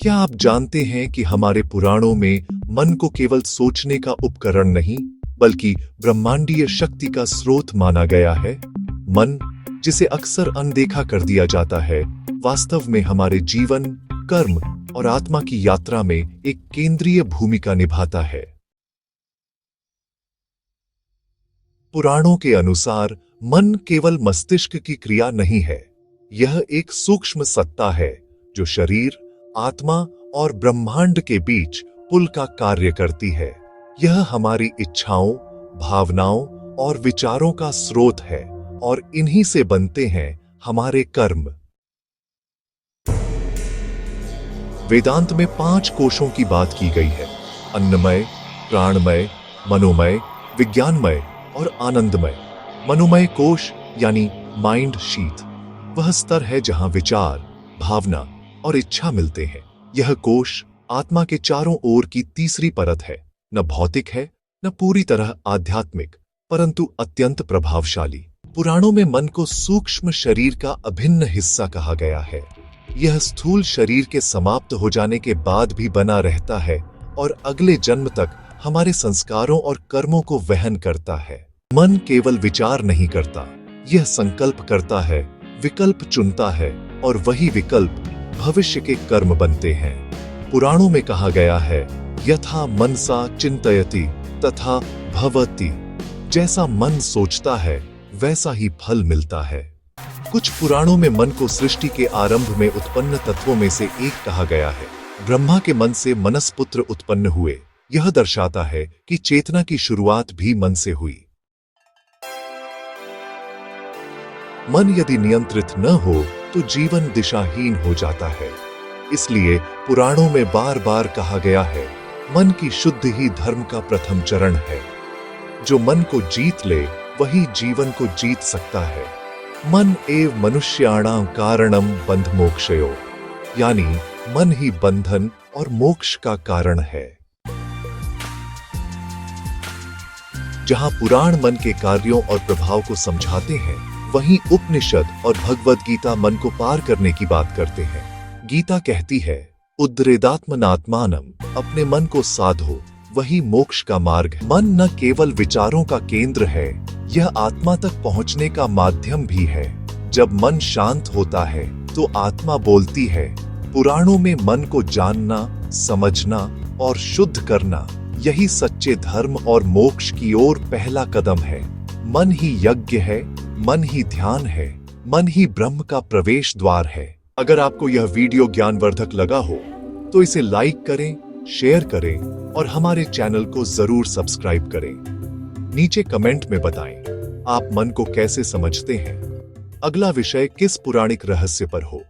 क्या आप जानते हैं कि हमारे पुराणों में मन को केवल सोचने का उपकरण नहीं, बल्कि ब्रह्मांडीय शक्ति का स्रोत माना गया है? मन, जिसे अक्सर अनदेखा कर दिया जाता है, वास्तव में हमारे जीवन, कर्म और आत्मा की यात्रा में एक केंद्रीय भूमिका निभाता है। पुराणों के अनुसार मन केवल मस्तिष्क की क्रिया नहीं है। यह एक सूक्ष्म सत्ता है जो शरीर, आत्मा और ब्रह्मांड के बीच पुल का कार्य करती है। यह हमारी इच्छाओं, भावनाओं और विचारों का स्रोत है और इन्हीं से बनते हैं हमारे कर्म। वेदांत में 5 कोशों की बात की गई है: अन्नमय, प्राणमय, मनोमय, विज्ञानमय और आनंदमय। मनोमय कोश यानी माइंड शीथ वह स्तर है जहां विचार, भावना और इच्छा मिलते हैं। यह कोश आत्मा के चारों ओर की तीसरी परत है, न भौतिक है, न पूरी तरह आध्यात्मिक, परंतु अत्यंत प्रभावशाली। पुराणों में मन को सूक्ष्म शरीर का अभिन्न हिस्सा कहा गया है। यह स्थूल शरीर के समाप्त हो जाने के बाद भी बना रहता है और अगले जन्म तक हमारे संस्कारों और कर्मों को वहन करता है। मन केवल विचार नहीं करता, यह संकल्प करता है, विकल्प चुनता है और वही विकल्प भविष्य के कर्म बनते हैं। पुराणों में कहा गया है, यथा मनसा चिंतयति तथा भवति। जैसा मन सोचता है वैसा ही फल मिलता है। कुछ पुराणों में मन को सृष्टि के आरंभ में उत्पन्न तत्वों में से एक कहा गया है। ब्रह्मा के मन से मनसपुत्र उत्पन्न हुए। यह दर्शाता है कि चेतना की शुरुआत भी मन से हुई। मन यदि नियंत्रित न हो तो जीवन दिशाहीन हो जाता है। इसलिए पुराणों में बार बार कहा गया है, मन की शुद्धि ही धर्म का प्रथम चरण है। जो मन को जीत ले वही जीवन को जीत सकता है। मन एव मनुष्याणां कारणम बंध मोक्षयो, यानी मन ही बंधन और मोक्ष का कारण है। जहां पुराण मन के कार्यों और प्रभाव को समझाते हैं, वहीं उपनिषद और भगवद गीता मन को पार करने की बात करते हैं। गीता कहती है, उद्रेदात्मनात्मानम, अपने मन को साधो, वही मोक्ष का मार्ग है। मन न केवल विचारों का केंद्र है, यह आत्मा तक पहुंचने का माध्यम भी है। जब मन शांत होता है तो आत्मा बोलती है। पुराणों में मन को जानना, समझना और शुद्ध करना, यही सच्चे धर्म और मोक्ष की ओर पहला कदम है। मन ही यज्ञ है, मन ही ध्यान है, मन ही ब्रह्म का प्रवेश द्वार है। अगर आपको यह वीडियो ज्ञानवर्धक लगा हो तो इसे लाइक करें, शेयर करें और हमारे चैनल को जरूर सब्सक्राइब करें। नीचे कमेंट में बताएं, आप मन को कैसे समझते हैं? अगला विषय किस पुराणिक रहस्य पर हो?